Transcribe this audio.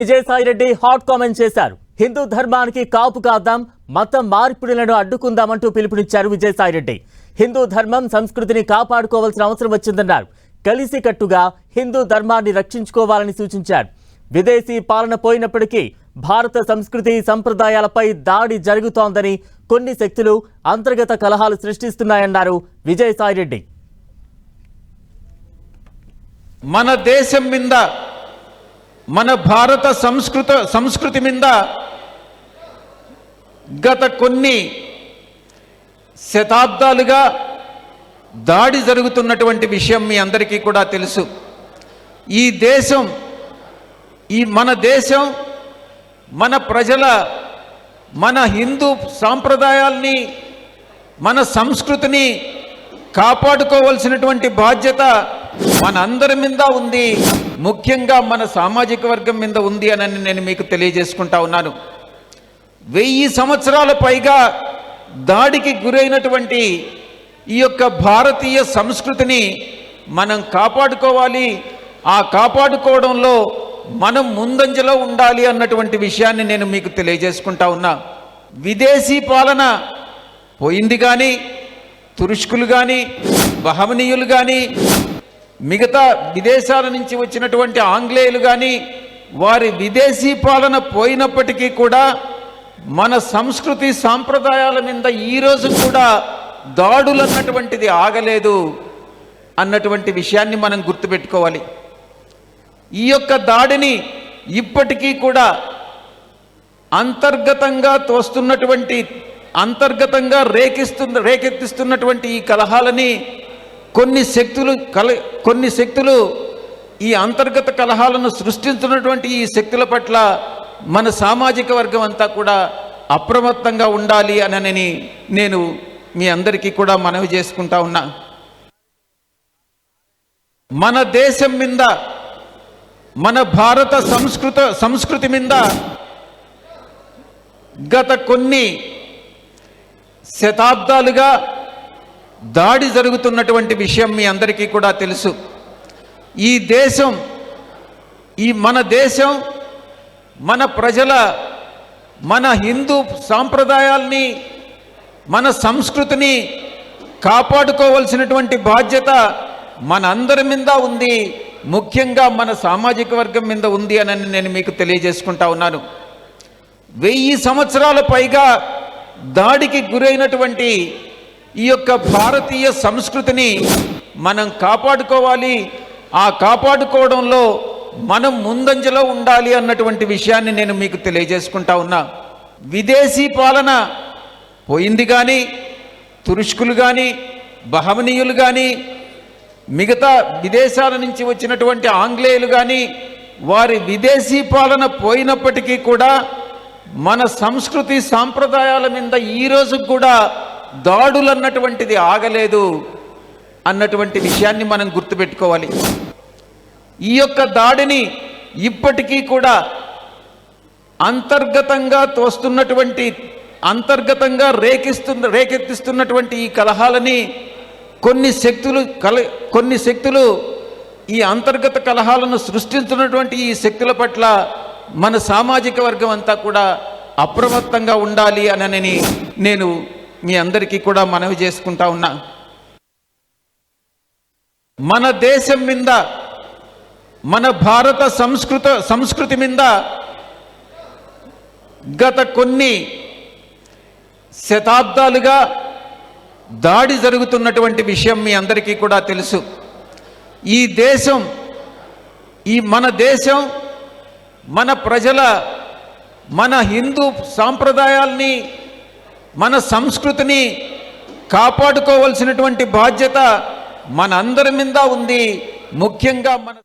Vijayasai Reddy hot comment చేశారు. హిందూ ధర్మానికి కాపు కాద్దాం, మతం మార్పిడులను అడ్డుకుందామంటూ పిలుపునిచ్చారు విజయసాయి రెడ్డి. హిందూ ధర్మం సంస్కృతిని కాపాడుకోవాల్సిన అవసరం వచ్చిందన్నారు. కలిసికట్టుగా హిందూ ధర్మాన్ని రక్షించుకోవాలని సూచించారు. విదేశీ పాలన పోయినప్పటికీ భారత సంస్కృతి సంప్రదాయాలపై దాడి జరుగుతోందని, కొన్ని శక్తులు అంతర్గత కలహాలు సృష్టిస్తున్నాయన్నారు విజయసాయి రెడ్డి. మన దేశం మీద, మన భారత సంస్కృతి మీద గత కొన్ని శతాబ్దాలుగా దాడి జరుగుతున్నటువంటి విషయం మీ అందరికీ కూడా తెలుసు. ఈ దేశం, మన దేశం, మన ప్రజల, మన హిందూ సాంప్రదాయాల్ని, మన సంస్కృతిని కాపాడుకోవాల్సినటువంటి బాధ్యత మన అందరి మీద ఉంది. ముఖ్యంగా మన సామాజిక వర్గం మీద ఉంది అని నేను మీకు తెలియజేసుకుంటా ఉన్నాను. 1000 సంవత్సరాల పైగా దాడికి గురైనటువంటి ఈ యొక్క భారతీయ సంస్కృతిని మనం కాపాడుకోవాలి. ఆ కాపాడుకోవడంలో మనం ముందంజలో ఉండాలి అన్నటువంటి విషయాన్ని నేను మీకు తెలియజేసుకుంటా ఉన్నా. విదేశీ పాలన పోయింది కానీ, తురుష్కులు కానీ, బహమనీయులు కానీ, మిగతా విదేశాల నుంచి వచ్చినటువంటి ఆంగ్లేయులు కానీ, వారి విదేశీ పాలన పోయినప్పటికీ కూడా మన సంస్కృతి సాంప్రదాయాల మీద ఈరోజు కూడా దాడులు అన్నటువంటిది ఆగలేదు అన్నటువంటి విషయాన్ని మనం గుర్తుపెట్టుకోవాలి. ఈ యొక్క దాడిని ఇప్పటికీ కూడా అంతర్గతంగా తోస్తున్నటువంటి, అంతర్గతంగా రేకెత్తిస్తున్నటువంటి ఈ కలహాలని కొన్ని శక్తులు ఈ అంతర్గత కలహాలను సృష్టించున్నటువంటి ఈ శక్తుల పట్ల మన సామాజిక వర్గం అంతా కూడా అప్రమత్తంగా ఉండాలి అని నేను మీ అందరికీ కూడా మనవి చేసుకుంటా ఉన్నా. మన దేశం మీద, మన భారత సంస్కృతి మీద గత కొన్ని శతాబ్దాలుగా దాడి జరుగుతున్నటువంటి విషయం మీ అందరికీ కూడా తెలుసు. ఈ దేశం, మన దేశం, మన ప్రజల, మన హిందూ సాంప్రదాయాల్ని, మన సంస్కృతిని కాపాడుకోవాల్సినటువంటి బాధ్యత మన అందరి మీద ఉంది. ముఖ్యంగా మన సామాజిక వర్గం మీద ఉంది అని నేను మీకు తెలియజేసుకుంటా ఉన్నాను. 1000 సంవత్సరాల పైగా దాడికి గురైనటువంటి ఈ యొక్క భారతీయ సంస్కృతిని మనం కాపాడుకోవాలి. ఆ కాపాడుకోవడంలో మనం ముందంజలో ఉండాలి అన్నటువంటి విషయాన్ని నేను మీకు తెలియజేసుకుంటా ఉన్నా. విదేశీ పాలన పోయింది కానీ, తురుష్కులు కానీ, బహమనీయులు కానీ, మిగతా విదేశాల నుంచి వచ్చినటువంటి ఆంగ్లేయులు కానీ, వారి విదేశీ పాలన పోయినప్పటికీ కూడా మన సంస్కృతి సాంప్రదాయాల మీద ఈరోజు కూడా దాడులు అన్నటువంటిది ఆగలేదు అన్నటువంటి విషయాన్ని మనం గుర్తుపెట్టుకోవాలి. ఈ యొక్క దాడిని ఇప్పటికీ కూడా అంతర్గతంగా తోస్తున్నటువంటి, అంతర్గతంగా రేకెత్తిస్తున్నటువంటి ఈ కలహాలని కొన్ని శక్తులు ఈ అంతర్గత కలహాలను సృష్టించున్నటువంటి ఈ శక్తుల పట్ల మన సామాజిక వర్గం అంతా కూడా అప్రమత్తంగా ఉండాలి అని నేను మీ అందరికీ కూడా మనవి చేసుకుంటా ఉన్నా. మన దేశం మీద, మన భారత సంస్కృతి మీద గత కొన్ని శతాబ్దాలుగా దాడి జరుగుతున్నటువంటి విషయం మీ అందరికీ కూడా తెలుసు. ఈ దేశం, మన దేశం, మన ప్రజల, మన హిందూ సాంప్రదాయాల్ని, మన సంస్కృతిని కాపాడుకోవాల్సినటువంటి బాధ్యత మన అందరి మీద ఉంది. ముఖ్యంగా మన